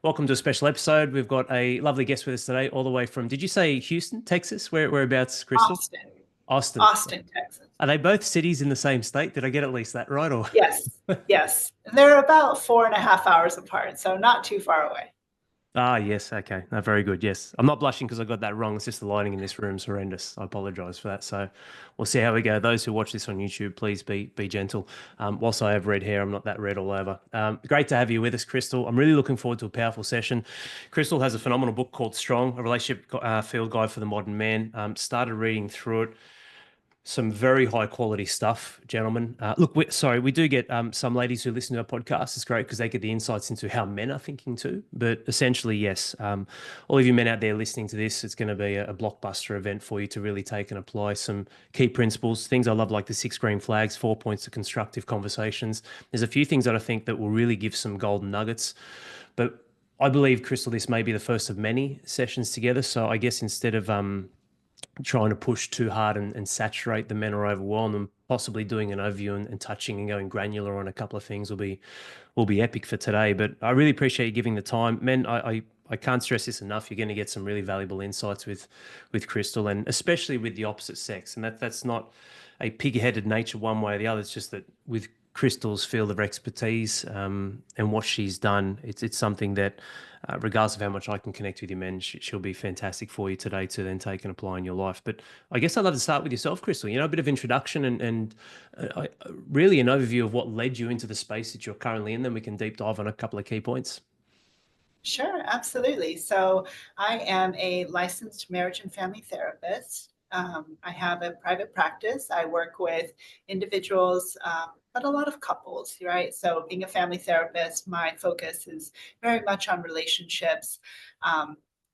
Welcome to a special episode. We've got a lovely guest with us today, all the way from, did you say Houston, Texas? Whereabouts, Kristal? Austin, Austin. Austin, Texas. Are they both cities in the same state? Did I get at least that right? Or Yes, yes. They're about 4.5 hours apart, so not too far away. yes, okay. No, very good. Yes. I'm not blushing because I got that wrong. It's just the lighting in this room is horrendous. I apologize for that. So we'll see how we go. Those who watch this on YouTube, please be gentle. Whilst I have red hair, I'm not that red all over. Great to have you with us, Kristal. I'm really looking forward to a powerful session. Kristal has a phenomenal book called Strong, a relationship field guide for the modern man. Started reading through it. Some very high quality stuff, gentlemen. Look, we do get some ladies who listen to our podcast. It's great because they get the insights into how men are thinking too. But essentially, yes, all of you men out there listening to this, it's going to be a blockbuster event for you to really take and apply some key principles. Things I love, like the 6 green flags, 4 points to constructive conversations. There's a few things that I think that will really give some golden nuggets. But I believe, Kristal, this may be the first of many sessions together. So I guess instead of trying to push too hard and saturate the men or overwhelm them, possibly doing an overview and touching and going granular on a couple of things will be epic for today. But I really appreciate you giving the time. Men, I can't stress this enough. You're going to get some really valuable insights with Kristal, and especially with the opposite sex. And that's not a pig-headed nature one way or the other. It's just that with Kristal's field of expertise and what she's done, it's something that, regardless of how much I can connect with you, men, she'll be fantastic for you today to then take and apply in your life. But I guess I'd love to start with yourself, Kristal. A bit of introduction and really an overview of what led you into the space that you're currently in. Then we can deep dive on a couple of key points. Sure, absolutely. So I am a licensed marriage and family therapist. I have a private practice. I work with individuals, but a lot of couples, right? So being a family therapist, my focus is very much on relationships.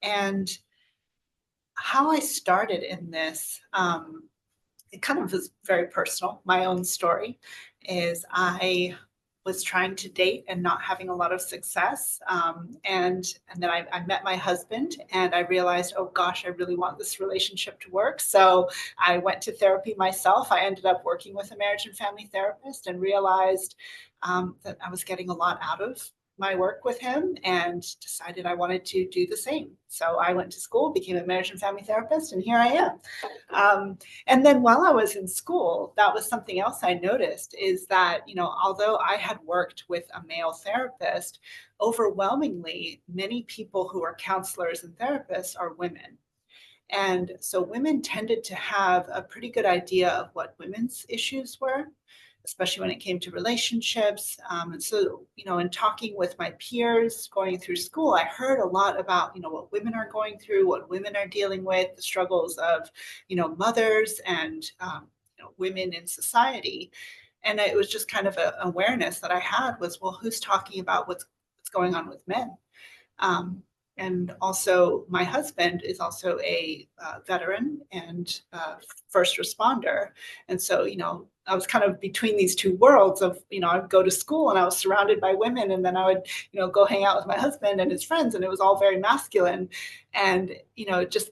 And how I started in this, it kind of was very personal. My own story is I was trying to date and not having a lot of success. And then I met my husband and I realized, oh gosh, I really want this relationship to work. So I went to therapy myself. I ended up working with a marriage and family therapist and realized that I was getting a lot out of my work with him and decided I wanted to do the same. So I went to school, became a marriage and family therapist, and here I am. And then while I was in school, that was something else I noticed is that, although I had worked with a male therapist, overwhelmingly, many people who are counselors and therapists are women. And so women tended to have a pretty good idea of what women's issues were, especially when it came to relationships. And so, in talking with my peers going through school, I heard a lot about, what women are going through, what women are dealing with, the struggles of, mothers and, women in society. And it was just kind of an awareness that I had was, well, who's talking about what's going on with men? And also, my husband is also a veteran and first responder. And so, I was kind of between these two worlds of, I'd go to school and I was surrounded by women, and then I would, go hang out with my husband and his friends, and it was all very masculine. And, just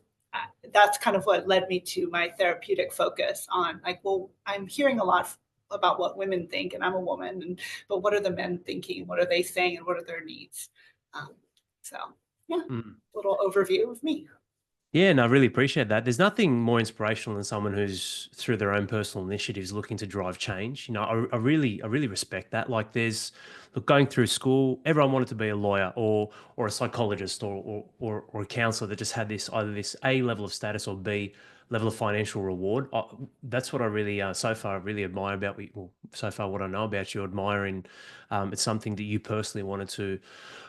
that's kind of what led me to my therapeutic focus on like, well, I'm hearing a lot about what women think, and I'm a woman, but what are the men thinking? What are they saying? And what are their needs? So yeah, Mm. little overview of me. Yeah, no, I really appreciate that. There's nothing more inspirational than someone who's through their own personal initiatives looking to drive change. I really respect that. Like, look, going through school, everyone wanted to be a lawyer or a psychologist or a counselor that just had this either this A level of status or B level of financial reward. That's what I really so far really admire about well, so far what I know about you, admiring. It's something that you personally wanted to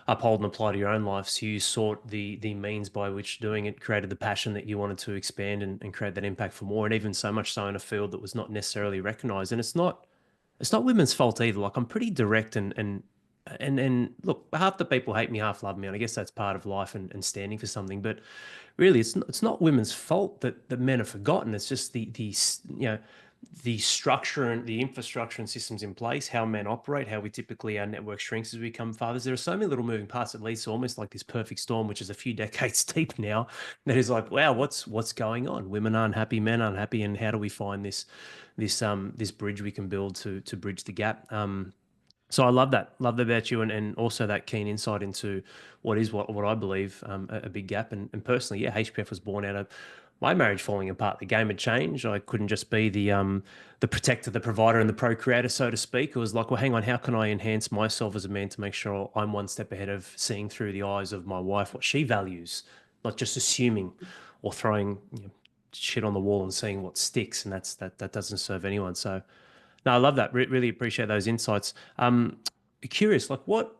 uphold and apply to your own life. So you sought the means by which doing it, created the passion that you wanted to expand and create that impact for more. And even so much so in a field that was not necessarily recognized. And it's not women's fault either. Like, I'm pretty direct and look, half the people hate me, half love me. And I guess that's part of life and standing for something. But really, it's not women's fault that the men are forgotten. It's just the structure and the infrastructure and systems in place, how men operate, how we typically our network shrinks as we become fathers. There are so many little moving parts that leads to almost like this perfect storm, which is a few decades deep now. That is like, wow, what's going on? Women aren't happy, men aren't happy, and how do we find this bridge we can build to bridge the gap? So I love that about you, and also that keen insight into what I believe a big gap. And personally, yeah, HPF was born out of my marriage falling apart. The game had changed. I couldn't just be the protector, the provider, and the procreator, so to speak. It was like, well, hang on, how can I enhance myself as a man to make sure I'm one step ahead of seeing through the eyes of my wife what she values, not just assuming or throwing shit on the wall and seeing what sticks, and that doesn't serve anyone. So no, I love that. Really appreciate those insights. Curious, like what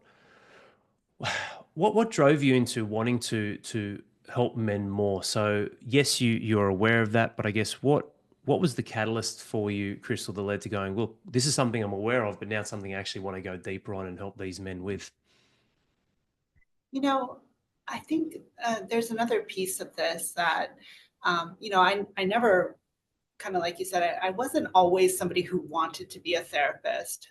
drove you into wanting to help men more? So yes, you're aware of that, but I guess what was the catalyst for you, Kristal, that led to going, look, this is something I'm aware of, but now it's something I actually want to go deeper on and help these men with. You know, I think there's another piece of this that, I never, kind of like you said, I wasn't always somebody who wanted to be a therapist.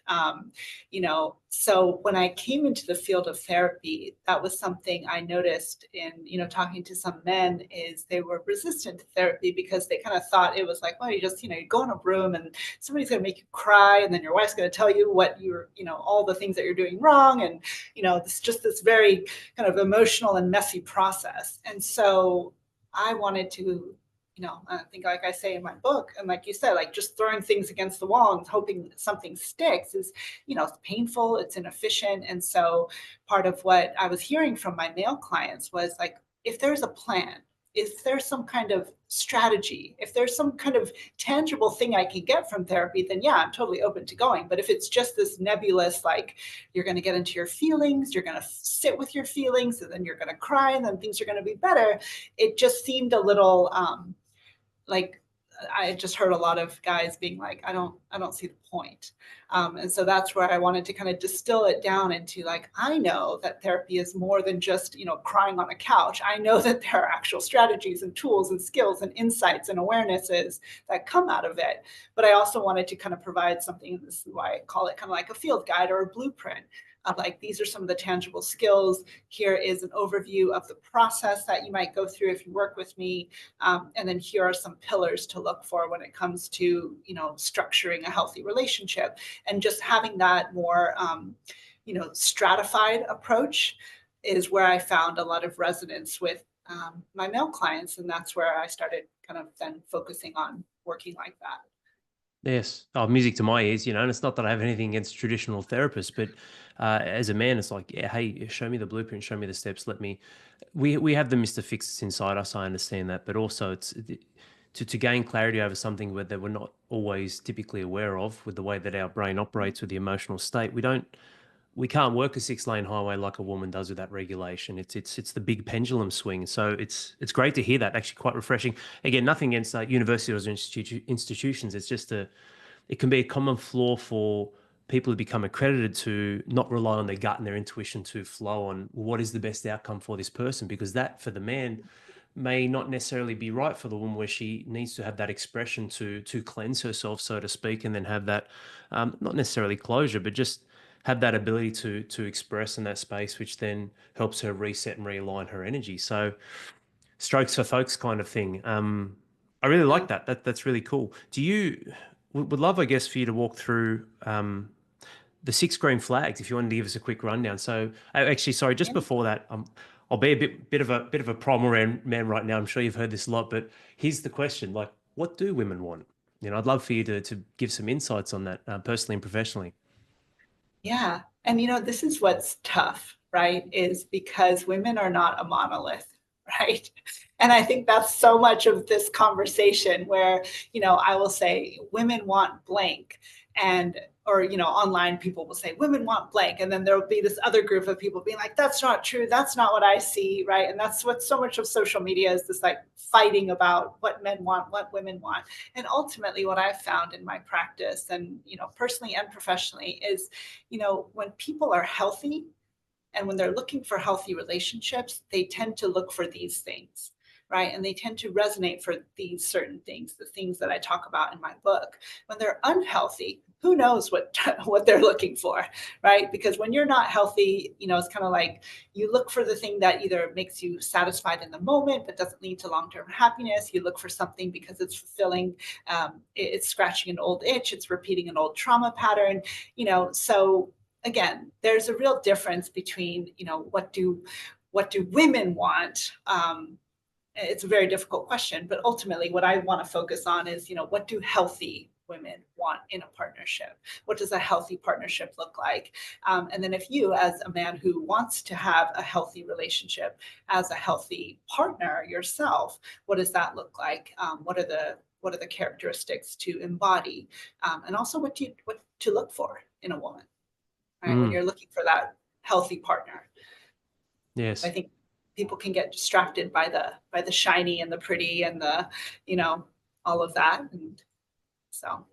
So when I came into the field of therapy, that was something I noticed in, talking to some men is they were resistant to therapy because they kind of thought it was like, well, you just, you go in a room and somebody's going to make you cry. And then your wife's going to tell you what you're, all the things that you're doing wrong. And, it's just this very kind of emotional and messy process. And so I wanted to, I think like I say in my book, and like you said, like just throwing things against the wall and hoping something sticks is, it's painful, it's inefficient. And so part of what I was hearing from my male clients was like, if there's a plan, if there's some kind of strategy, if there's some kind of tangible thing I can get from therapy, then yeah, I'm totally open to going. But if it's just this nebulous, like you're going to get into your feelings, you're going to sit with your feelings, and then you're going to cry, and then things are going to be better, it just seemed a little, like I just heard a lot of guys being like, I don't see the point. And so that's where I wanted to kind of distill it down into like, I know that therapy is more than just, crying on a couch. I know that there are actual strategies and tools and skills and insights and awarenesses that come out of it. But I also wanted to kind of provide something, this is why I call it kind of like a field guide or a blueprint of like, these are some of the tangible skills. Here is an overview of the process that you might go through if you work with me. And then here are some pillars to look for when it comes to, structuring a healthy relationship, and just having that more, stratified approach is where I found a lot of resonance with my male clients. And that's where I started kind of then focusing on working like that. Yes. Oh, music to my ears, and it's not that I have anything against traditional therapists, but as a man, it's like, yeah, hey, show me the blueprint, show me the steps. We have the Mr. Fixes inside us. I understand that, but also to gain clarity over something that we're not always typically aware of with the way that our brain operates with the emotional state. We can't work a 6-lane highway like a woman does with that regulation. It's the big pendulum swing. So it's great to hear that. Actually, quite refreshing. Again, nothing against universities or institutions. It's just it can be a common flaw for people who become accredited to not rely on their gut and their intuition to flow on what is the best outcome for this person, because that for the man may not necessarily be right for the woman, where she needs to have that expression to cleanse herself, so to speak, and then have that not necessarily closure, but just have that ability to express in that space, which then helps her reset and realign her energy. So strokes for folks kind of thing. I really Yeah. like that. That's really cool. Do you would love, I guess, for you to walk through the 6 green flags if you wanted to give us a quick rundown. So actually, sorry, just Yeah. before that, I'll be a bit of a problem man right now. I'm sure you've heard this a lot, but here's the question: like, what do women want? I'd love for you to give some insights on that, personally and professionally. Yeah. And this is what's tough, right? Is because women are not a monolith, right? And I think that's so much of this conversation where, I will say women want blank, and or online people will say women want blank, and then there will be this other group of people being like, that's not true, that's not what I see, right? And that's what so much of social media is, this like fighting about what men want, what women want. And ultimately what I've found in my practice, and personally and professionally, is when people are healthy and when they're looking for healthy relationships, they tend to look for these things, right? And they tend to resonate for these certain things, the things that I talk about in my book. When they're unhealthy, who knows what what they're looking for, right? Because when you're not healthy, it's kind of like you look for the thing that either makes you satisfied in the moment but doesn't lead to long-term happiness. You look for something because it's fulfilling, it's scratching an old itch, it's repeating an old trauma pattern, so again, there's a real difference between, what do women want? It's a very difficult question, but ultimately what I want to focus on is, what do healthy women want in a partnership? What does a healthy partnership look like? And then if you, as a man who wants to have a healthy relationship, as a healthy partner yourself, what does that look like? What are the characteristics to embody? And also what to look for in a woman, right? When you're looking for that healthy partner. Yes. I think people can get distracted by the shiny and the pretty and the, all of that. And so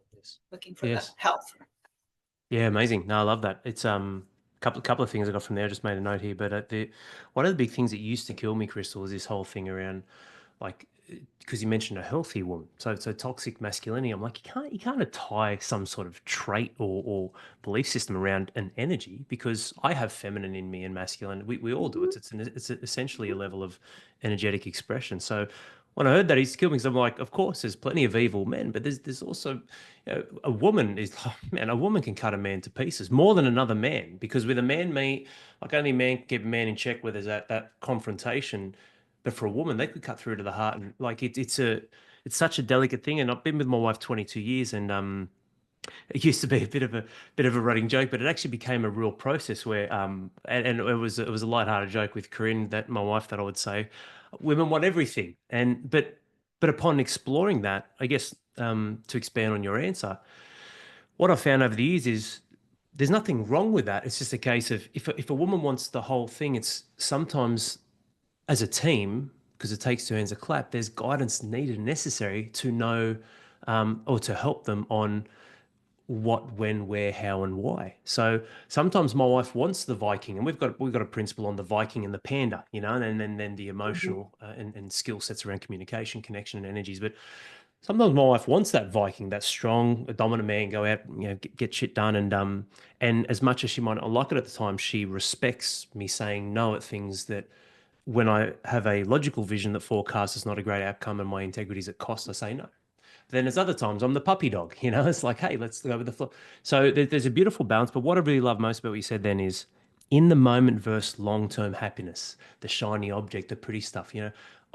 looking for the health. Yeah, amazing. No, I love that. It's couple of things I got from there. I just made a note here, but one of the big things that used to kill me, Kristal, is this whole thing around, like, because you mentioned a healthy woman, so toxic masculinity. I'm like, you can't tie some sort of trait or belief system around an energy, because I have feminine in me and masculine. We all do it. It's essentially a level of energetic expression. So when I heard that, he's killed me, because I'm like, of course, there's plenty of evil men, but there's also, a woman is, oh, man, a woman can cut a man to pieces more than another man, because with a man, like, only man can keep a man in check where there's that confrontation. But for a woman, they could cut through to the heart, and like it's such a delicate thing. And I've been with my wife 22 years, and it used to be a bit of a running joke, but it actually became a real process where and it was a lighthearted joke with Corinne, that my wife, that I would say, women want everything, and but upon exploring that, I guess, to expand on your answer, what I found over the years is there's nothing wrong with that. It's just a case of, if a woman wants the whole thing, it's sometimes, as a team, because it takes two hands to clap, there's guidance needed and necessary to know, or to help them on what, when, where, how, and why. So sometimes my wife wants the Viking, and we've got a principle on the Viking and the panda, and then the emotional and skill sets around communication, connection, and energies. But sometimes my wife wants that Viking, that strong, dominant man, go out, get shit done, and as much as she might not like it at the time, she respects me saying no at things that, when I have a logical vision that forecasts is not a great outcome and my integrity is at cost, I say no. Then there's other times I'm the puppy dog, it's like, hey, let's go with the flow. So there's a beautiful balance. But what I really love most about what you said then is, in the moment versus long-term happiness, the shiny object, the pretty stuff.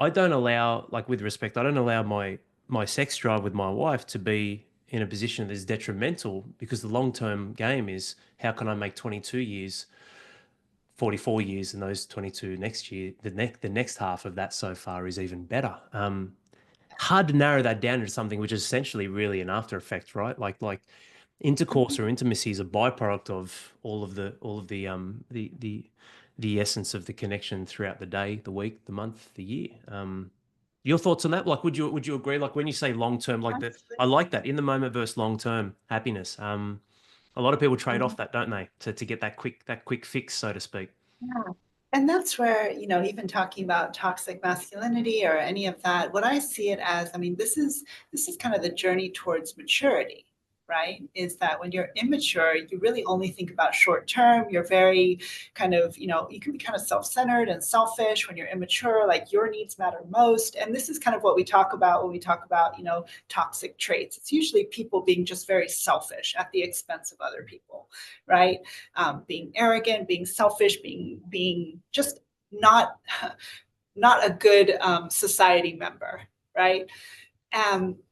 I don't allow, like, with respect, I don't allow my sex drive with my wife to be in a position that is detrimental, because the long-term game is, how can I make 22 years 44 years, and those 22 next year, the next half of that so far is even better. Hard to narrow that down into something which is essentially really an after effect, right? Like intercourse or intimacy is a byproduct of all of the essence of the connection throughout the day, the week, the month, the year. Your thoughts on that? Like, would you agree? Like, when you say long term, like that, I like that, in the moment versus long term happiness. A lot of people trade off that, don't they, to get that quick fix, so to speak. Yeah. And that's where, even talking about toxic masculinity or any of that, what I see it as, I mean, this is kind of the journey towards maturity, right? Is that when you're immature, you really only think about short term. You're very kind of, you can be kind of self-centered and selfish when you're immature, like your needs matter most. And this is kind of what we talk about when we talk about, toxic traits. It's usually people being just very selfish at the expense of other people, right? Being arrogant, being selfish, being just not a good society member, right?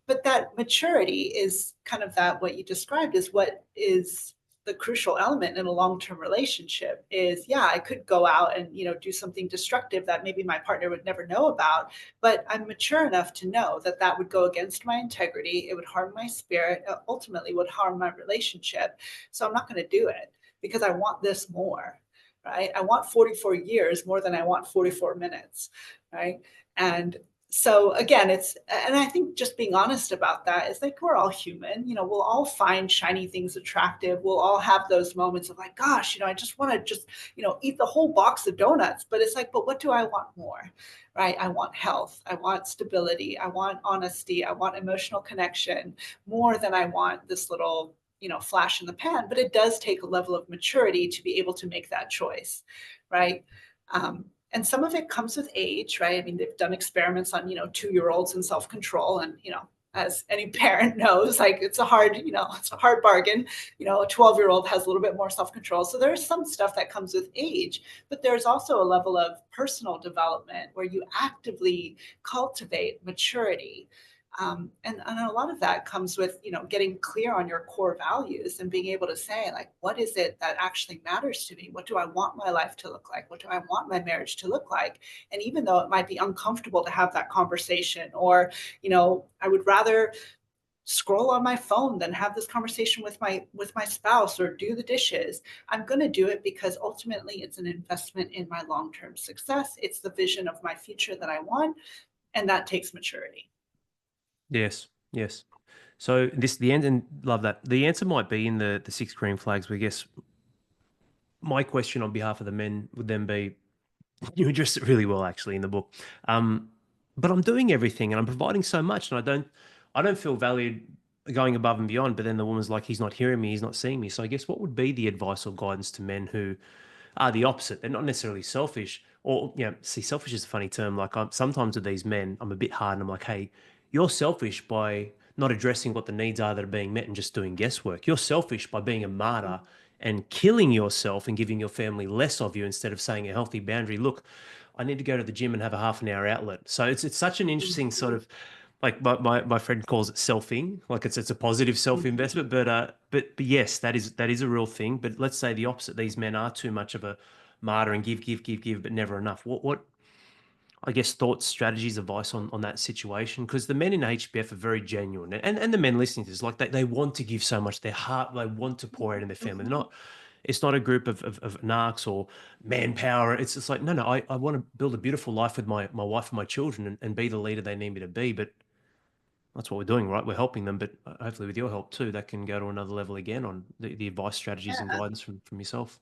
But that maturity is kind of that, what you described is what is the crucial element in a long-term relationship is, yeah, I could go out and, do something destructive that maybe my partner would never know about, but I'm mature enough to know that that would go against my integrity. It would harm my spirit, ultimately would harm my relationship. So I'm not going to do it, because I want this more, right? I want 44 years more than I want 44 minutes, right? And so again, and I think just being honest about that is, like, we're all human, we'll all find shiny things attractive. We'll all have those moments of, like, gosh, I just want to eat the whole box of donuts. But it's like, but what do I want more, right? I want health. I want stability. I want honesty. I want emotional connection more than I want this little, flash in the pan. But it does take a level of maturity to be able to make that choice, right? And some of it comes with age, right? I mean, they've done experiments on, 2-year-olds and self-control. And, as any parent knows, like it's a hard, it's a hard bargain. A 12-year-old has a little bit more self-control. So there's some stuff that comes with age, but there's also a level of personal development where you actively cultivate maturity. And a lot of that comes with, getting clear on your core values and being able to say, like, what is it that actually matters to me? What do I want my life to look like? What do I want my marriage to look like? And even though it might be uncomfortable to have that conversation, or, I would rather scroll on my phone than have this conversation with my spouse or do the dishes. I'm going to do it because ultimately it's an investment in my long-term success. It's the vision of my future that I want, and that takes maturity. Yes, yes. So the end, and love that. The answer might be in the six green flags, but I guess my question on behalf of the men would then be, you addressed it really well actually in the book. Um, but I'm doing everything and I'm providing so much, and I don't feel valued going above and beyond. But then the woman's like, he's not hearing me, he's not seeing me. So I guess what would be the advice or guidance to men who are the opposite? They're not necessarily selfish, or see, selfish is a funny term. Like sometimes with these men, I'm a bit hard, and I'm like, hey, you're selfish by not addressing what the needs are that are being met and just doing guesswork. You're selfish by being a martyr and killing yourself and giving your family less of you instead of saying a healthy boundary. Look, I need to go to the gym and have a half an hour outlet. So it's such an interesting sort of, like my friend calls it selfing, like it's a positive self investment. But yes, that is a real thing. But let's say the opposite. These men are too much of a martyr and give, but never enough. What I guess thoughts, strategies, advice on that situation? Because the men in HPF are very genuine, and the men listening to this, like they want to give so much, their heart, they want to pour out in their family. They're not. It's not a group of narcs or manpower. It's just like, no, I want to build a beautiful life with my wife and my children, and be the leader they need me to be. But that's what we're doing, right? We're helping them, but hopefully with your help too, that can go to another level again on the advice, strategies, and Yeah. guidance from yourself.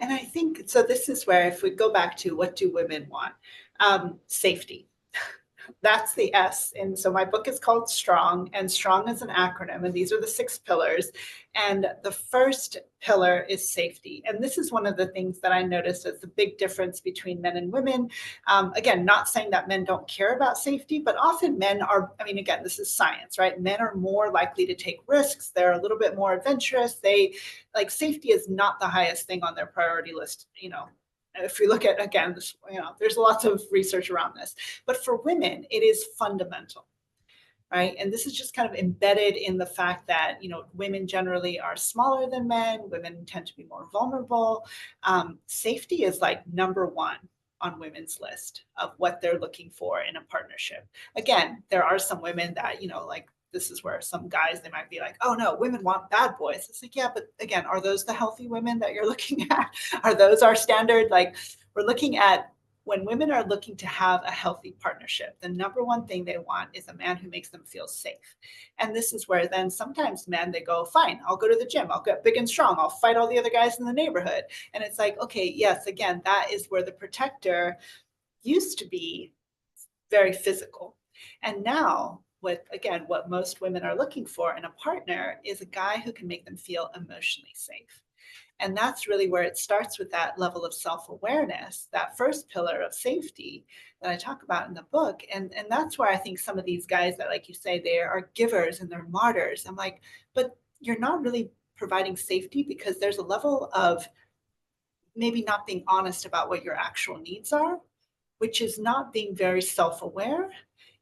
And I think so. This is where, if we go back to what do women want, safety. That's the S. And so my book is called Strong, and Strong is an acronym, and these are the 6 pillars. And the first pillar is safety. And this is one of the things that I noticed as the big difference between men and women. Again, not saying that men don't care about safety, but often men are, I mean, again, this is science, right? Men are more likely to take risks. They're a little bit more adventurous. They, like, safety is not the highest thing on their priority list, if we look at, again, this, there's lots of research around this, but for women, it is fundamental, right? And this is just kind of embedded in the fact that, women generally are smaller than men. Women tend to be more vulnerable. Safety is like number one on women's list of what they're looking for in a partnership. Again, there are some women that, like, this is where some guys, they might be like, oh no, women want bad boys. It's like, yeah, but again, are those the healthy women that you're looking at? Are those our standard? Like, we're looking at, when women are looking to have a healthy partnership, the number one thing they want is a man who makes them feel safe. And this is where then sometimes men, they go, fine, I'll go to the gym, I'll get big and strong, I'll fight all the other guys in the neighborhood. And it's like, okay, yes, again, that is where the protector used to be very physical. And now, what most women are looking for in a partner is a guy who can make them feel emotionally safe. And that's really where it starts, with that level of self-awareness, that first pillar of safety that I talk about in the book. And that's where I think some of these guys that, like you say, they are givers and they're martyrs. I'm like, but you're not really providing safety, because there's a level of maybe not being honest about what your actual needs are, which is not being very self-aware.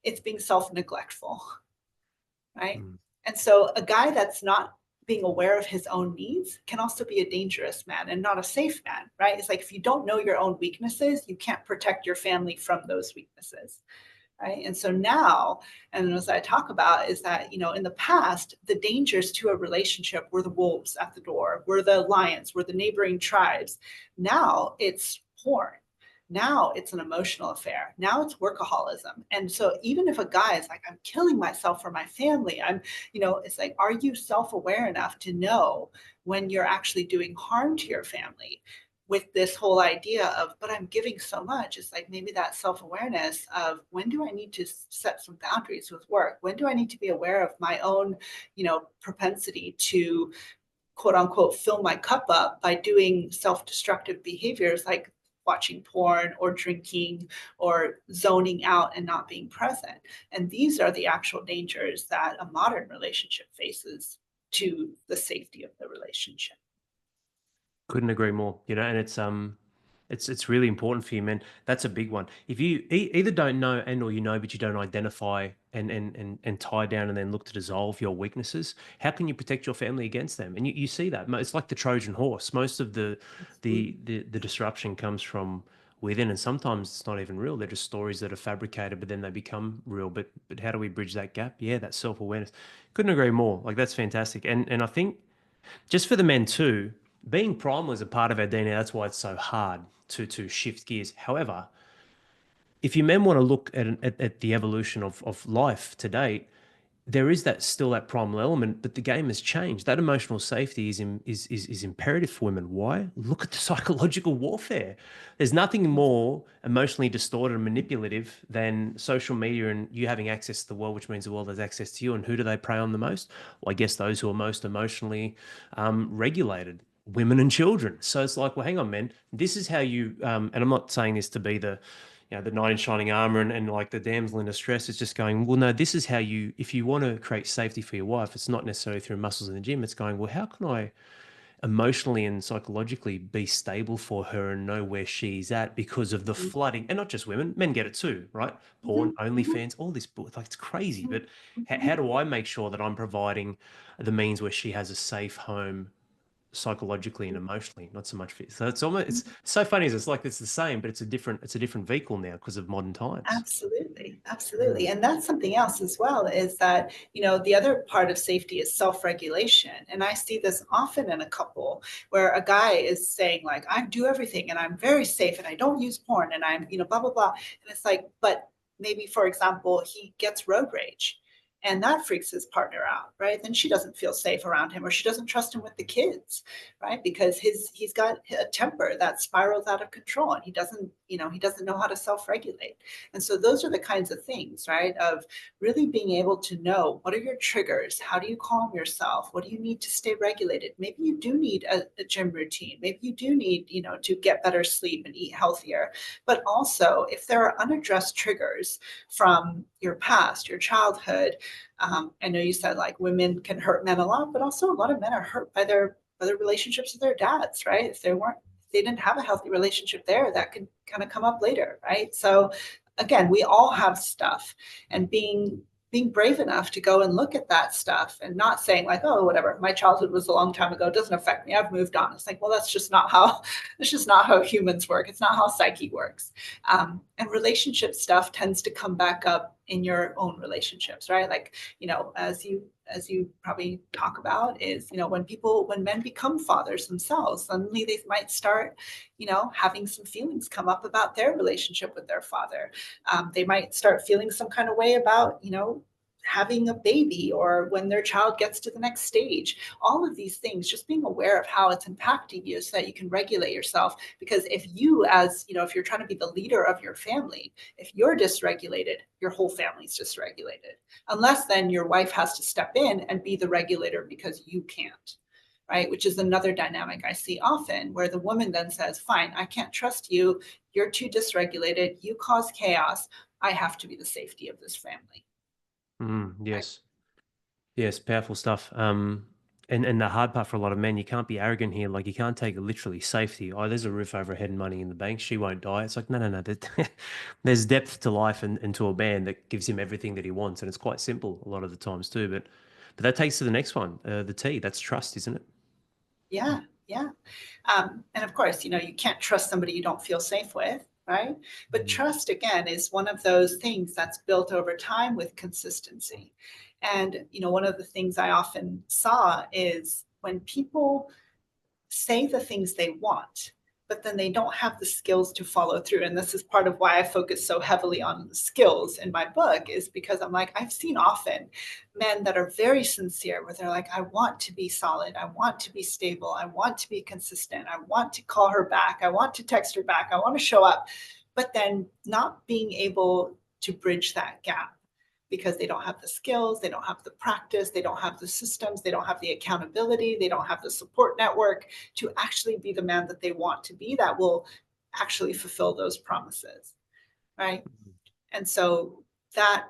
It's being self-neglectful, right? Mm. And so a guy that's not being aware of his own needs can also be a dangerous man and not a safe man, right? It's like, if you don't know your own weaknesses, you can't protect your family from those weaknesses, right? And so now, and as I talk about, is that, in the past, the dangers to a relationship were the wolves at the door, were the lions, were the neighboring tribes. Now it's porn. Now it's an emotional affair. Now it's workaholism. And so even if a guy is like, I'm killing myself for my family, it's like, are you self-aware enough to know when you're actually doing harm to your family? With this whole idea of, but I'm giving so much, it's like, maybe that self-awareness of, when do I need to set some boundaries with work? When do I need to be aware of my own, propensity to, quote unquote, fill my cup up by doing self-destructive behaviors, like watching porn or drinking or zoning out and not being present. And these are the actual dangers that a modern relationship faces to the safety of the relationship. Couldn't agree more. And it's really important for you, man. That's a big one. If you either don't know and or but you don't identify and tie down and then look to dissolve your weaknesses, how can you protect your family against them? And you see that it's like the Trojan horse. Most of the disruption comes from within, and sometimes it's not even real. They're just stories that are fabricated, but then they become real. But how do we bridge that gap? Yeah, that self-awareness. Couldn't agree more. Like that's fantastic. And I think just for the men too, being primal is a part of our DNA. That's why it's so hard to shift gears. However, if you men want to look at the evolution of life to date, there is still that primal element, but the game has changed. That emotional safety is imperative for women. Why? Look at the psychological warfare. There's nothing more emotionally distorted and manipulative than social media and you having access to the world, which means the world has access to you. And who do they prey on the most? Well, I guess those who are most emotionally regulated, women and children. So it's like, well, hang on, man. This is how you. And I'm not saying this to be the knight in shining armor and like the damsel in distress. It's just going, well, no, this is how if you want to create safety for your wife, it's not necessarily through muscles in the gym. It's going, well, how can I emotionally and psychologically be stable for her and know where she's at because of the flooding, and not just women, men get it too, right? Porn, OnlyFans, all this, like it's crazy. But how do I make sure that I'm providing the means where she has a safe home psychologically and emotionally, not so much fit. So it's almost it's so funny. It's like it's the same, but it's a different vehicle now because of modern times. Absolutely, Mm. absolutely. And that's something else as well is that, the other part of safety is self-regulation. And I see this often in a couple where a guy is saying like, I do everything and I'm very safe and I don't use porn and I'm, blah, blah, blah. And it's like, but maybe, for example, he gets road rage and that freaks his partner out, right? Then she doesn't feel safe around him or she doesn't trust him with the kids, right? Because he's got a temper that spirals out of control and he doesn't know how to self-regulate. And so those are the kinds of things, right? Of really being able to know what are your triggers? How do you calm yourself? What do you need to stay regulated? Maybe you do need a gym routine. Maybe you do need, to get better sleep and eat healthier. But also, if there are unaddressed triggers from your past, your childhood, I know you said like women can hurt men a lot, but also a lot of men are hurt by their relationships with their dads, right? If they didn't have a healthy relationship there, that could kind of come up later, right? So again, we all have stuff, and being brave enough to go and look at that stuff and not saying like, oh, whatever, my childhood was a long time ago, it doesn't affect me, I've moved on. It's like, well, that's just not how humans work. It's not how psyche works. And relationship stuff tends to come back up in your own relationships, right? Like, as you probably talk about is, when men become fathers themselves, suddenly they might start, having some feelings come up about their relationship with their father. They might start feeling some kind of way about, having a baby or when their child gets to the next stage. All of these things, just being aware of how it's impacting you so that you can regulate yourself. Because if you, if you're trying to be the leader of your family, if you're dysregulated, your whole family's dysregulated. Unless then your wife has to step in and be the regulator because you can't. Right, which is another dynamic I see often where the woman then says, fine, I can't trust you. You're too dysregulated. You cause chaos. I have to be the safety of this family. Right. Yes, yes, powerful stuff. And the hard part for a lot of men, you can't be arrogant here. Like you can't take it literally. Safety. Oh, there's a roof over her head and money in the bank. She won't die. It's like no, no, no. There's depth to life and to a man that gives him everything that he wants, and it's quite simple a lot of the times too. But that takes to the next one, the T. That's trust, isn't it? Yeah, yeah. And of course, you can't trust somebody you don't feel safe with, right? But Mm. trust, again, is one of those things that's built over time with consistency. And, one of the things I often saw is when people say the things they want, but then they don't have the skills to follow through. And this is part of why I focus so heavily on the skills in my book, is because I'm like, I've seen often men that are very sincere where they're like, I want to be solid. I want to be stable. I want to be consistent. I want to call her back. I want to text her back. I want to show up. But then not being able to bridge that gap because they don't have the skills, they don't have the practice, they don't have the systems, they don't have the accountability, they don't have the support network to actually be the man that they want to be, that will actually fulfill those promises, right? And so that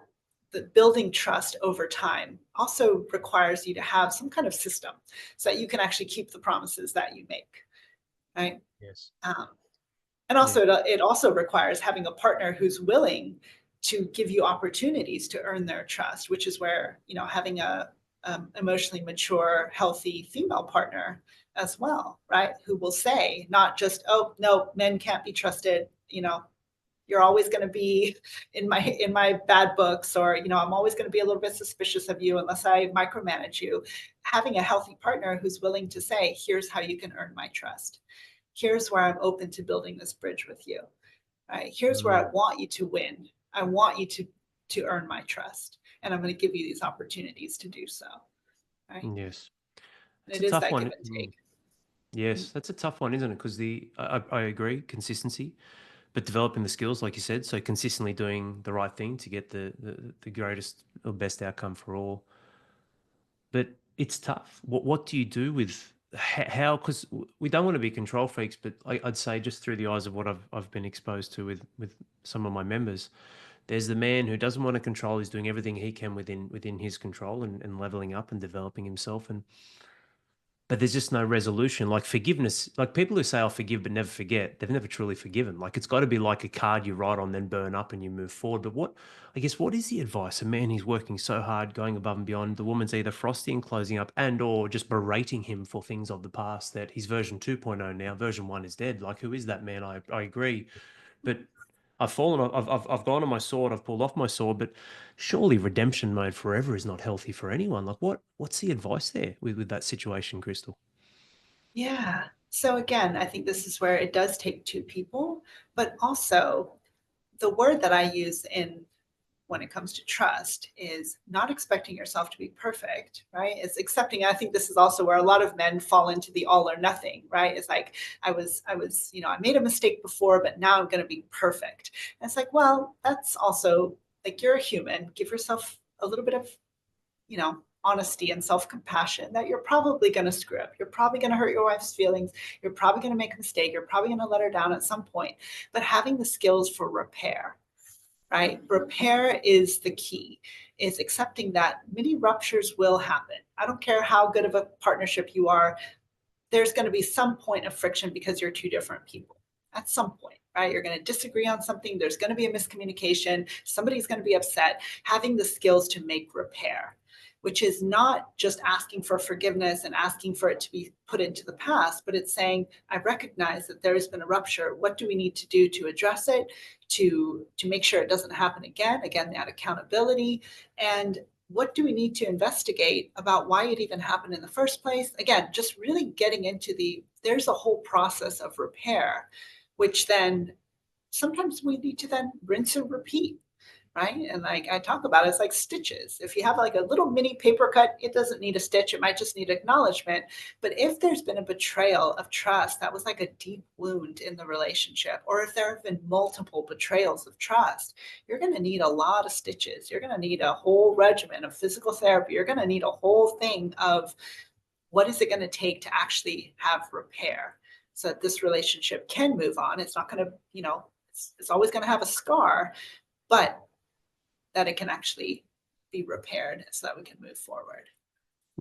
the building trust over time also requires you to have some kind of system so that you can actually keep the promises that you make, right? Yes. Um, and Yeah. also, it also requires having a partner who's willing to give you opportunities to earn their trust, which is where, having a emotionally mature, healthy female partner as well, right? Who will say, not just, oh, no, men can't be trusted, you're always going to be in my bad books, or I'm always going to be a little bit suspicious of you unless I micromanage you. Having a healthy partner who's willing to say, here's how you can earn my trust, here's where I'm open to building this bridge with you, right? Here's where I want you to win, I want you to earn my trust, and I'm going to give you these opportunities to do so, right? Yes. And It's it a is tough that give one. and take. Yes, that's a tough one, isn't it? Because I agree, consistency, but developing the skills, like you said, so consistently doing the right thing to get the greatest or best outcome for all. But it's tough. What do you do with how? Because we don't want to be control freaks, but I'd say just through the eyes of what I've been exposed to with some of my members, there's the man who doesn't want to control. He's doing everything he can within his control and leveling up and developing himself. But there's just no resolution. Like forgiveness, like people who say I'll forgive but never forget, they've never truly forgiven. Like it's got to be like a card you write on, then burn up and you move forward. But I guess, what is the advice? A man who's working so hard, going above and beyond, the woman's either frosty and closing up and or just berating him for things of the past, that he's version 2.0 now, version 1 is dead. Like, who is that man? I agree. But I've fallen, I've gone on my sword, I've pulled off my sword, but surely redemption mode forever is not healthy for anyone. Like what's the advice there with that situation, Crystal? Yeah. So again, I think this is where it does take two people, but also the word that I use in when it comes to trust is not expecting yourself to be perfect, right? It's accepting. I think this is also where a lot of men fall into the all or nothing, right? It's like I made a mistake before, but now I'm going to be perfect. And it's like, well, that's also like, you're a human. Give yourself a little bit of, honesty and self-compassion that you're probably going to screw up. You're probably going to hurt your wife's feelings. You're probably going to make a mistake. You're probably going to let her down at some point. But having the skills for repair, right? Repair is the key, is accepting that many ruptures will happen. I don't care how good of a partnership you are, there's going to be some point of friction because you're two different people at some point, right? You're going to disagree on something. There's going to be a miscommunication. Somebody's going to be upset. Having the skills to make repair, which is not just asking for forgiveness and asking for it to be put into the past, but it's saying, I recognize that there has been a rupture. What do we need to do to address it, to make sure it doesn't happen again? Again, that accountability. And what do we need to investigate about why it even happened in the first place? Again, just really getting into there's a whole process of repair, which then sometimes we need to then rinse and repeat, right? And like I talk about, it's like stitches. If you have like a little mini paper cut, it doesn't need a stitch. It might just need acknowledgement. But if there's been a betrayal of trust, that was like a deep wound in the relationship, or if there have been multiple betrayals of trust, you're going to need a lot of stitches. You're going to need a whole regimen of physical therapy. You're going to need a whole thing of what is it going to take to actually have repair so that this relationship can move on. It's not going to, it's always going to have a scar, but that it can actually be repaired so that we can move forward.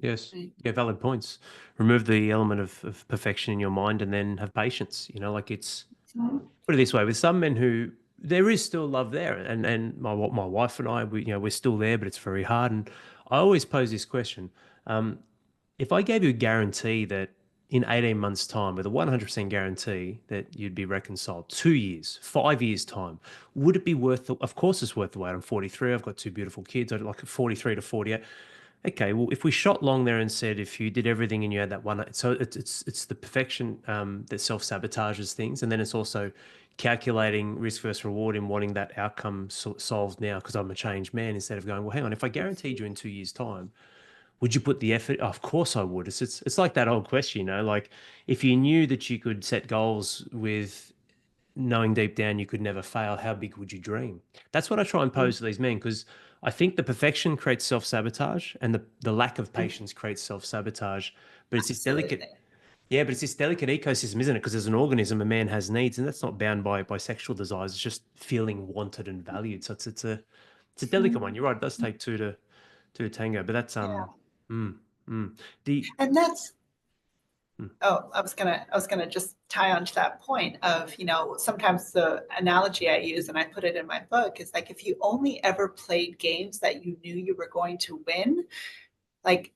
Yes. Right. Yeah, valid points. Remove the element of perfection in your mind and then have patience. Like it's, Mhm. put it this way, with some men who there is still love there, and my wife and I, we're still there, but it's very hard. And I always pose this question: if I gave you a guarantee that in 18 months' time, with a 100% guarantee that you'd be reconciled, 2 years, 5 years' time, would it be worth? Of course, it's worth the wait. I'm 43. I've got two beautiful kids. I'd like 43 to 48. Okay, well, if we shot long there and said if you did everything and you had that one, so it's the perfection that self sabotages things, and then it's also calculating risk versus reward in wanting that outcome solved now because I'm a changed man, instead of going, well, hang on, if I guaranteed you in 2 years' time, would you put the effort? Oh, of course I would. It's like that old question, like if you knew that you could set goals with knowing deep down you could never fail, how big would you dream? That's what I try and pose to these men, because I think the perfection creates self sabotage and the lack of patience creates self sabotage. But it's this Absolutely. Yeah, but it's this delicate ecosystem, isn't it? Because as an organism, a man has needs, and that's not bound by sexual desires. It's just feeling wanted and valued. So it's a delicate one. Mhm. You're right. It does take two to tango. But that's Yeah. mm, mm. The And that's mm, Oh, I was gonna just tie on to that point of, sometimes the analogy I use, and I put it in my book, is like if you only ever played games that you knew you were going to win, like,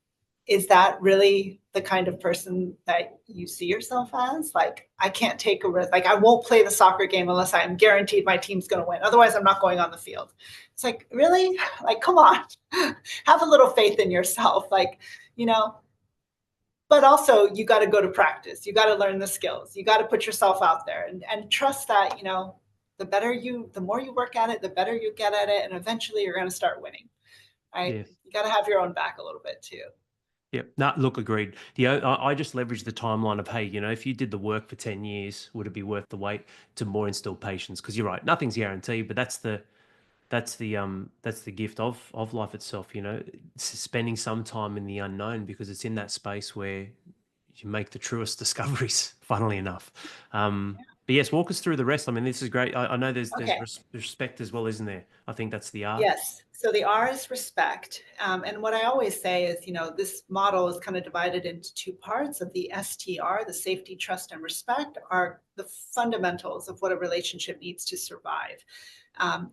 is that really the kind of person that you see yourself as? Like, I can't take a risk. Like, I won't play the soccer game unless I'm guaranteed my team's going to win. Otherwise, I'm not going on the field. It's like, really? Like, come on, have a little faith in yourself. Like, you know, but also you got to go to practice. You got to learn the skills. You got to put yourself out there and trust that, the more you work at it, the better you get at it. And eventually you're going to start winning, right? yeah. You got to have your own back a little bit too. Yeah, no, look, agreed. I just leverage the timeline of, hey, if you did the work for 10 years, would it be worth the wait to more instill patience? Because you're right, nothing's guaranteed, but that's the gift of life itself, spending some time in the unknown because it's in that space where you make the truest discoveries, funnily enough. But yes, walk us through the rest. I mean, this is great. I know there's Okay. respect as well, isn't there? I think that's the R. Yes. So the R is respect. And what I always say is, this model is kind of divided into two parts of the STR, the safety, trust, and respect are the fundamentals of what a relationship needs to survive.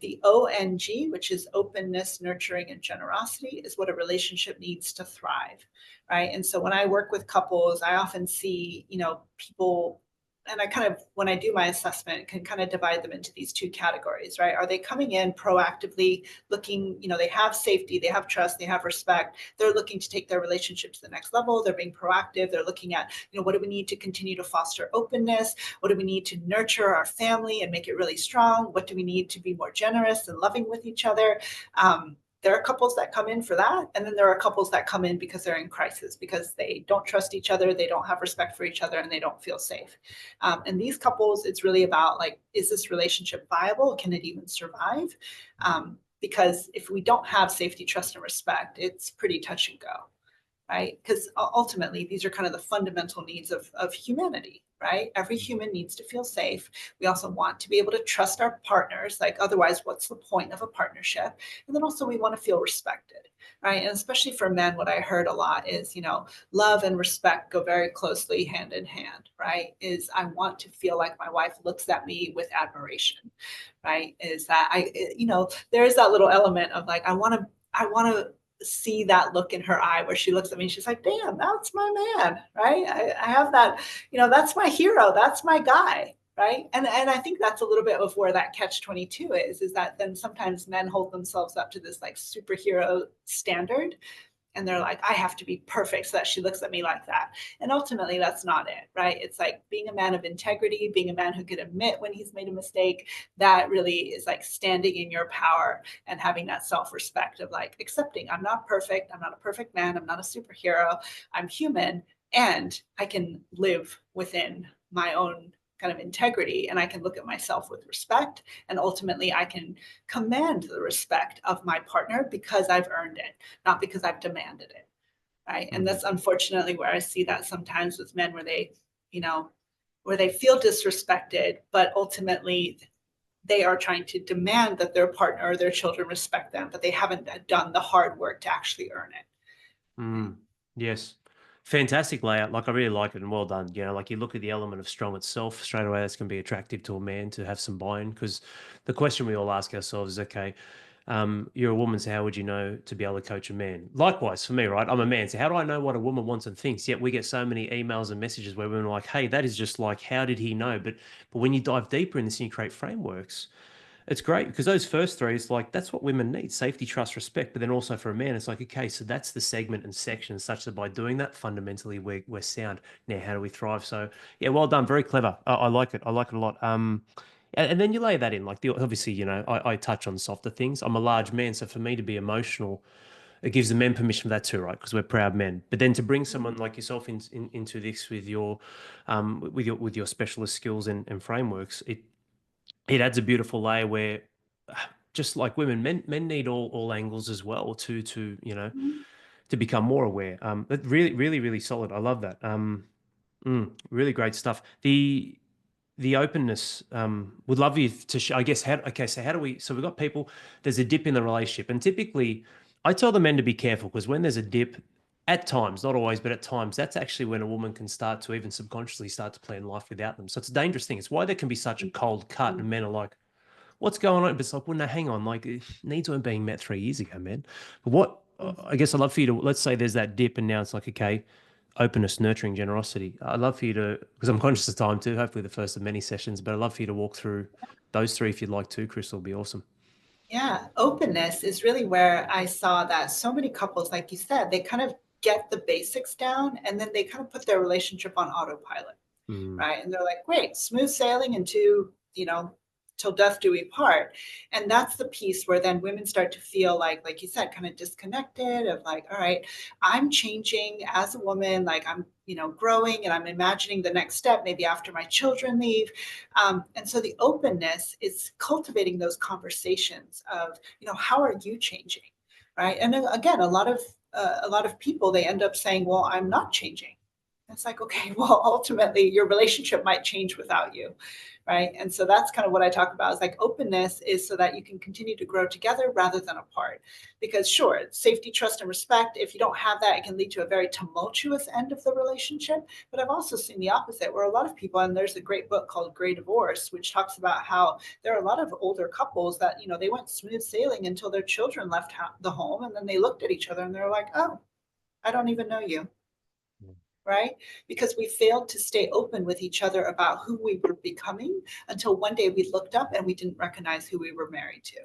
The ONG, which is openness, nurturing, and generosity, is what a relationship needs to thrive, right? And so when I work with couples, I often see, people, and I kind of, when I do my assessment, can kind of divide them into these two categories, right? Are they coming in proactively looking, they have safety, they have trust, they have respect, they're looking to take their relationship to the next level, they're being proactive, they're looking at, what do we need to continue to foster openness? What do we need to nurture our family and make it really strong? What do we need to be more generous and loving with each other? There are couples that come in for that. And then there are couples that come in because they're in crisis, because they don't trust each other, they don't have respect for each other, and they don't feel safe. And these couples, it's really about like, is this relationship viable? Can it even survive? Because if we don't have safety, trust, and respect, it's pretty touch and go, right? Because ultimately, these are kind of the fundamental needs of humanity, right? Every human needs to feel safe. We also want to be able to trust our partners. Like, otherwise, what's the point of a partnership? And then also, we want to feel respected, right? And especially for men, what I heard a lot is, love and respect go very closely hand in hand, right? Is I want to feel like my wife looks at me with admiration, right? Is that there is that little element of like, I want to see that look in her eye where she looks at me and she's like, damn, that's my man, right? I have that, that's my hero, that's my guy, right? And I think that's a little bit of where that catch 22 is that then sometimes men hold themselves up to this like superhero standard, and they're like, I have to be perfect so that she looks at me like that. And ultimately, that's not it, right? It's like being a man of integrity, being a man who could admit when he's made a mistake. That really is like standing in your power and having that self-respect of like accepting I'm not perfect. I'm not a perfect man. I'm not a superhero. I'm human, and I can live within my own kind of integrity, and I can look at myself with respect, and ultimately I can command the respect of my partner because I've earned it, not because I've demanded it, right? And Mm, that's unfortunately where I see that sometimes with men, you know where they feel disrespected, but ultimately they are trying to demand that their partner or their children respect them, but they haven't done the hard work to actually earn it, right? mm, yes. Fantastic layout. Like I really like it and well done. Like you look at the element of strong itself straight away, that's going to be attractive to a man to have some buy-in because the question we all ask ourselves is, okay, you're a woman, so how would you know to be able to coach a man? Likewise for me, right? I'm a man, so how do I know what a woman wants and thinks? Yet we get so many emails and messages where women are like, hey, that is just like, how did he know? But when you dive deeper in this and you create frameworks, it's great because those first three is like that's what women need: safety, trust, respect. But then also for a man, it's like okay, so that's the segment and section such that by doing that, fundamentally we're sound. Now, how do we thrive? So yeah, well done, very clever. I like it. I like it a lot. And then you lay that in like obviously I touch on softer things. I'm a large man, so for me to be emotional, it gives the men permission for that too, right? Because we're proud men. But then to bring someone like yourself into this with your specialist skills and frameworks, it adds a beautiful layer where just like women, men need all angles as well to to become more aware. But really, really, really solid. I love that. Really great stuff. The openness, would love you to I guess okay, so how do we, so we've got people, there's a dip in the relationship, and typically I tell the men to be careful, because when there's a dip, at times, not always, but at times, that's actually when a woman can start to even subconsciously start to plan life without them. So it's a dangerous thing. It's why there can be such a cold cut, and men are like, what's going on? But it's like, well, no, hang on. Like, needs weren't being met 3 years ago, man. But what, I guess I'd love for you to, let's say there's that dip, and now it's like, okay, openness, nurturing, generosity. I'd love for you to, because I'm conscious of time too, hopefully the first of many sessions, but I'd love for you to walk through those three if you'd like to, Kristal. Would be awesome. Yeah, openness is really where I saw that so many couples, like you said, they kind of get the basics down and then they kind of put their relationship on autopilot. Mm, Right? And they're like, great, smooth sailing into, till death do we part. And that's the piece where then women start to feel like you said, kind of disconnected of like, all right, I'm changing as a woman, like I'm, growing and I'm imagining the next step, maybe after my children leave. And so the openness is cultivating those conversations of, how are you changing? Right. And then again, a lot of people, they end up saying, well, I'm not changing. It's like, okay, well, ultimately your relationship might change without you, right? And so that's kind of what I talk about is like openness is so that you can continue to grow together rather than apart. Because sure, safety, trust, and respect, if you don't have that, it can lead to a very tumultuous end of the relationship. But I've also seen the opposite, where a lot of people, and there's a great book called Grey Divorce, which talks about how there are a lot of older couples that, they went smooth sailing until their children left the home. And then they looked at each other and they're like, oh, I don't even know you, right? Because we failed to stay open with each other about who we were becoming until one day we looked up and we didn't recognize who we were married to.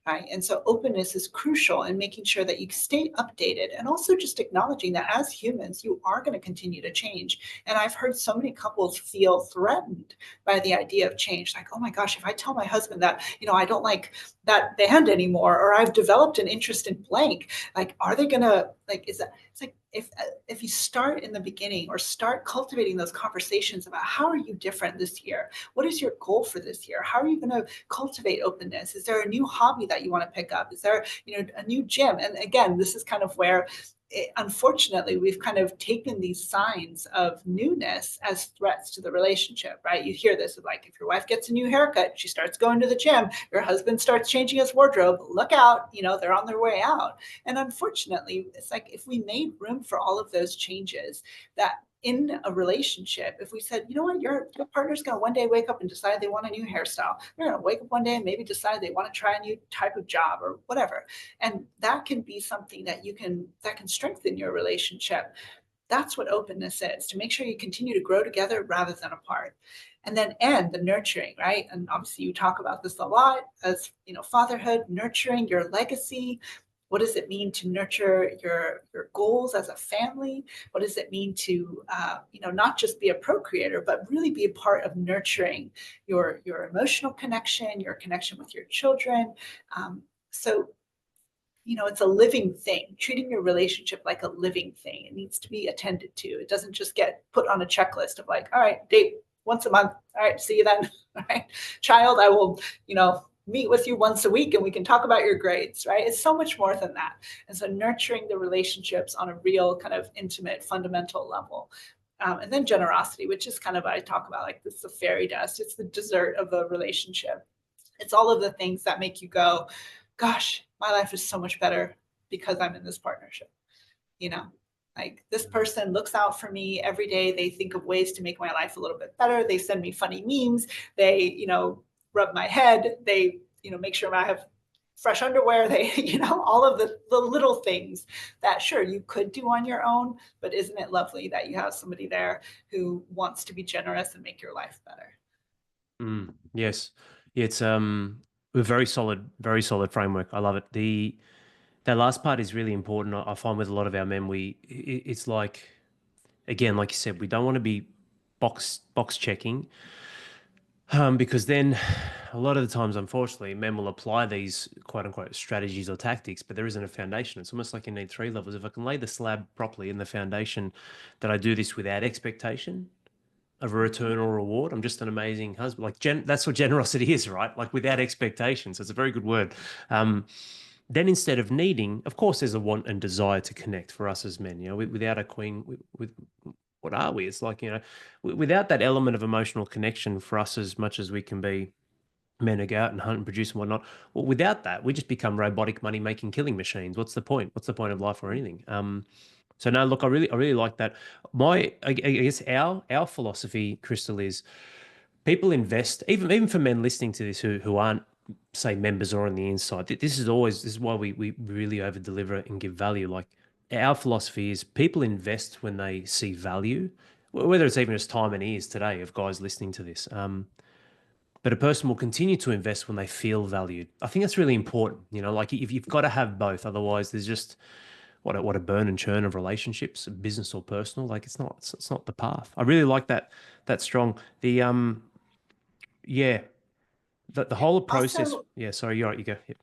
Right. And so openness is crucial in making sure that you stay updated and also just acknowledging that as humans, you are going to continue to change. And I've heard so many couples feel threatened by the idea of change. Like, oh my gosh, if I tell my husband that, I don't like that band anymore, or I've developed an interest in blank, like, are they going to, like, is that, it's like, if you start in the beginning or start cultivating those conversations about how are you different this year? What is your goal for this year? How are you going to cultivate openness? Is there a new hobby that you want to pick up? Is there, a new gym? And again, this is kind of where unfortunately, we've kind of taken these signs of newness as threats to the relationship, right? You hear this of like, if your wife gets a new haircut, she starts going to the gym, your husband starts changing his wardrobe, look out, they're on their way out. And unfortunately, it's like if we made room for all of those changes, that in a relationship, if we said, you know what, your partner's going to one day wake up and decide they want a new hairstyle, they're going to wake up one day and maybe decide they want to try a new type of job or whatever, and that can be something that can strengthen your relationship. That's what openness is, to make sure you continue to grow together rather than apart. And then the nurturing, right? And obviously you talk about this a lot as, fatherhood, nurturing your legacy. What does it mean to nurture your goals as a family? What does it mean to not just be a procreator, but really be a part of nurturing your emotional connection, your connection with your children? So it's a living thing, treating your relationship like a living thing. It needs to be attended to. It doesn't just get put on a checklist of like, all right, date once a month. All right, see you then. All right, child, I will, meet with you once a week and we can talk about your grades, right? It's so much more than that. And so nurturing the relationships on a real kind of intimate, fundamental level. And then generosity, which is kind of, I talk about like this is the fairy dust. It's the dessert of a relationship. It's all of the things that make you go, gosh, my life is so much better because I'm in this partnership. You know, like this person looks out for me every day. They think of ways to make my life a little bit better. They send me funny memes. They, rub my head. They, make sure I have fresh underwear. They, all of the little things that sure you could do on your own, but isn't it lovely that you have somebody there who wants to be generous and make your life better? Yes. Yeah, it's a very solid framework. I love it. That last part is really important. I find with a lot of our men, it's like, again, like you said, we don't want to be box checking, because then a lot of the times, unfortunately, men will apply these quote unquote strategies or tactics, but there isn't a foundation. It's almost like you need three levels. If I can lay the slab properly in the foundation, that I do this without expectation of a return or reward, I'm just an amazing husband. Like that's what generosity is, right? Like without expectations. It's a very good word. Then instead of needing, of course, there's a want and desire to connect for us as men. Without a queen, what are we? It's like, without that element of emotional connection for us, as much as we can be men who go out and hunt and produce and whatnot, well, without that, we just become robotic money making killing machines. What's the point? What's the point of life or anything? So no, look, I really like that. I guess our philosophy, Crystal, is people invest, even for men listening to this who aren't, say, members or on the inside. This is why we really over deliver and give value. Like, our philosophy is people invest when they see value, whether it's even just time and ears today of guys listening to this. But a person will continue to invest when they feel valued. I think that's really important. Like, if you've got to have both, otherwise there's just what a burn and churn of relationships, business or personal. Like, it's not the path. I really like that strong. Yeah, the whole process. Also, Yeah, sorry, you're right. You go. Yeah.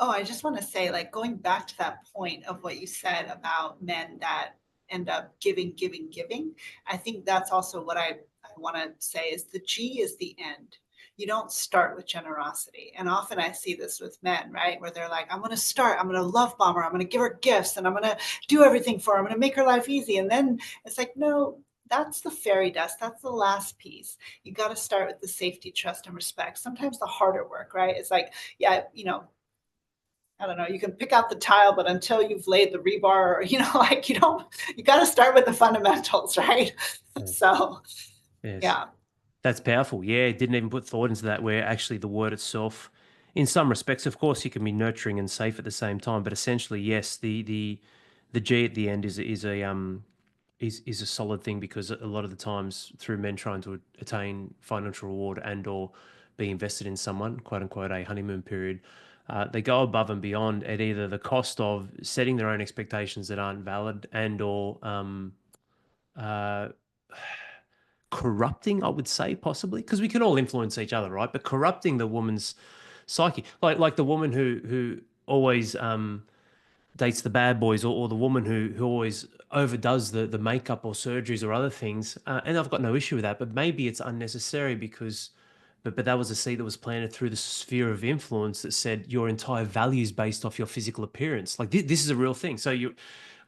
oh, I just want to say, like, going back to that point of what you said about men that end up giving, giving, giving, I think that's also what I want to say is the G is the end. You don't start with generosity. And often I see this with men, right? Where they're like, I'm going to start, I'm going to love bomb her, I'm going to give her gifts, and I'm going to do everything for her, I'm going to make her life easy. And then it's like, no, that's the fairy dust. That's the last piece. You got to start with the safety, trust, and respect. Sometimes the harder work, right? It's like, yeah, I don't know, you can pick out the tile, but until you've laid the rebar, or, like, you got to start with the fundamentals, right? Yeah. So, Yes. yeah. That's powerful. Yeah, didn't even put thought into that, where actually the word itself, in some respects, of course, you can be nurturing and safe at the same time, but essentially, yes, the G at the end is a solid thing, because a lot of the times, through men trying to attain financial reward and or be invested in someone, quote unquote, a honeymoon period, they go above and beyond at either the cost of setting their own expectations that aren't valid, and or uh, corrupting, I would say, possibly, because we can all influence each other, right? But corrupting the woman's psyche, like the woman who always dates the bad boys, or the woman who always overdoes the makeup or surgeries or other things. And I've got no issue with that, but maybe it's unnecessary, because but that was a seed that was planted through the sphere of influence that said your entire value is based off your physical appearance. Like, this is a real thing. So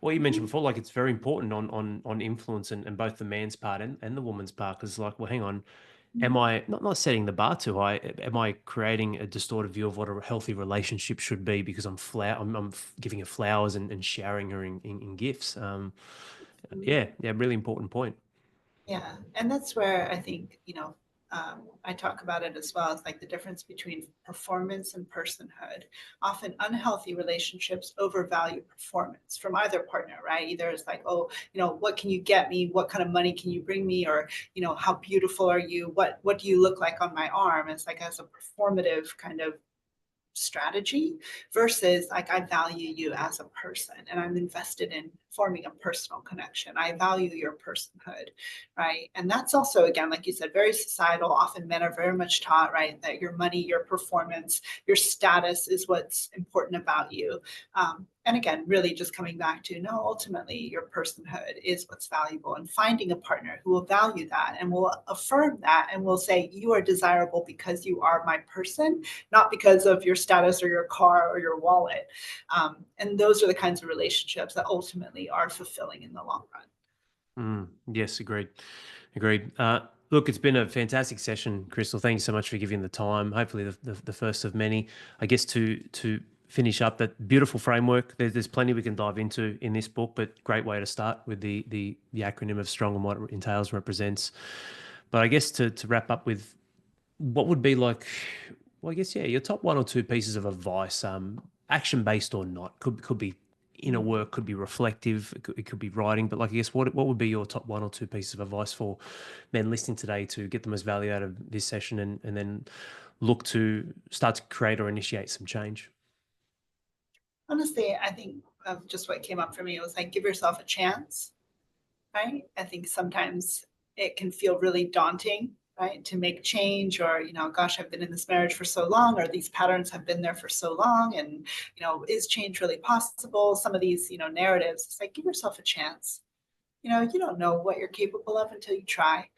what you mentioned Mhm. before, like, it's very important on influence, and both the man's part and the woman's part, because, like, well, hang on, am Mhm. I not setting the bar too high? Am I creating a distorted view of what a healthy relationship should be, because I'm giving her flowers and showering her in gifts? Yeah, really important point. Yeah, and that's where I think, I talk about it as well. It's like the difference between performance and personhood. Often unhealthy relationships overvalue performance from either partner, right? Either it's like, oh, what can you get me? What kind of money can you bring me? Or, how beautiful are you? What do you look like on my arm? It's like as a performative kind of strategy versus like I value you as a person and I'm invested in forming a personal connection. I value your personhood, right? And that's also, again, like you said, very societal. Often men are very much taught, right, that your money, your performance, your status is what's important about you. And again, really just coming back to no, ultimately your personhood is what's valuable, and finding a partner who will value that and will affirm that and will say, you are desirable because you are my person, not because of your status or your car or your wallet. And those are the kinds of relationships that ultimately are fulfilling in the long run. Yes, agreed. Agreed. Look, it's been a fantastic session, Crystal. Thank you so much for giving the time. Hopefully, the first of many. I guess to finish up that beautiful framework. There's plenty we can dive into in this book, but great way to start with the acronym of STRONG and what it entails and represents. But I guess to wrap up with, what would be like, well, I guess, yeah, your top one or two pieces of advice, action based or not, could be inner work, could be reflective, it could be writing, but, like, I guess, what would be your top one or two pieces of advice for men listening today to get the most value out of this session, and then look to start to create or initiate some change? Honestly, I think just what came up for me was like, give yourself a chance, right? I think sometimes it can feel really daunting, right, to make change, or, gosh, I've been in this marriage for so long, or these patterns have been there for so long. And, is change really possible? Some of these, narratives, it's like, give yourself a chance. You don't know what you're capable of until you try.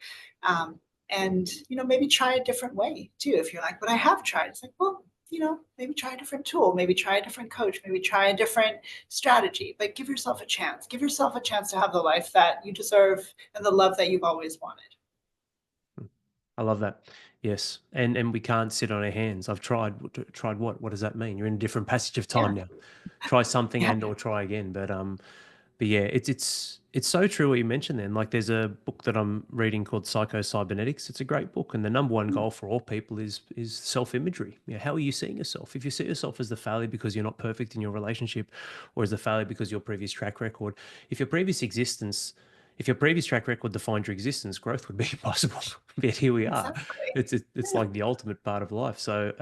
And, maybe try a different way too. If you're like, but I have tried, it's like, well, maybe try a different tool, maybe try a different coach, maybe try a different strategy, but give yourself a chance. Give yourself a chance to have the life that you deserve and the love that you've always wanted. I love that. Yes, and we can't sit on our hands. I've tried. Tried what? What does that mean? You're in a different passage of Yeah. time now. Try something Yeah. and or try again. But yeah, it's so true what you mentioned then. Like there's a book that I'm reading called Psycho-Cybernetics. It's a great book, and the number one goal for all people is self-imagery. How are you seeing yourself? If you see yourself as the failure because you're not perfect in your relationship, or as the failure because your previous track record, if your previous existence, if your previous track record defined your existence, growth would be impossible. Yet here we are. Exactly. It's Yeah. like the ultimate part of life. So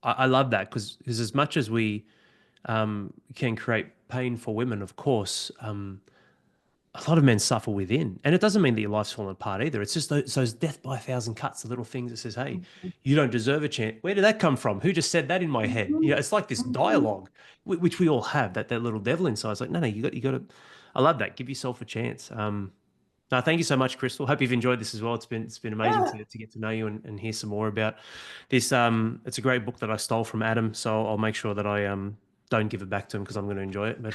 I love that because as much as we can create pain for women, of course. A lot of men suffer within, and it doesn't mean that your life's falling apart either. It's just those death by a thousand cuts, the little things that says, "Hey, Mhm. you don't deserve a chance." Where did that come from? Who just said that in my head? Mhm. It's like this Mhm. dialogue, which we all have. That little devil inside. It's like, no, you got to. I love that. Give yourself a chance. No, thank you so much, Kristal. Hope you've enjoyed this as well. It's been amazing Yeah. to get to know you and hear some more about this. It's a great book that I stole from Adam, so I'll make sure that I don't give it back to him because I'm going to enjoy it. But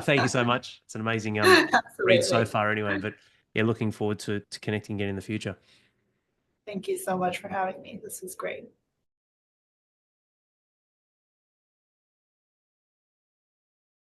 thank you so much. It's an amazing read so Absolutely. far, anyway. But yeah, looking forward to connecting again in the future. Thank you so much for having me. This was great.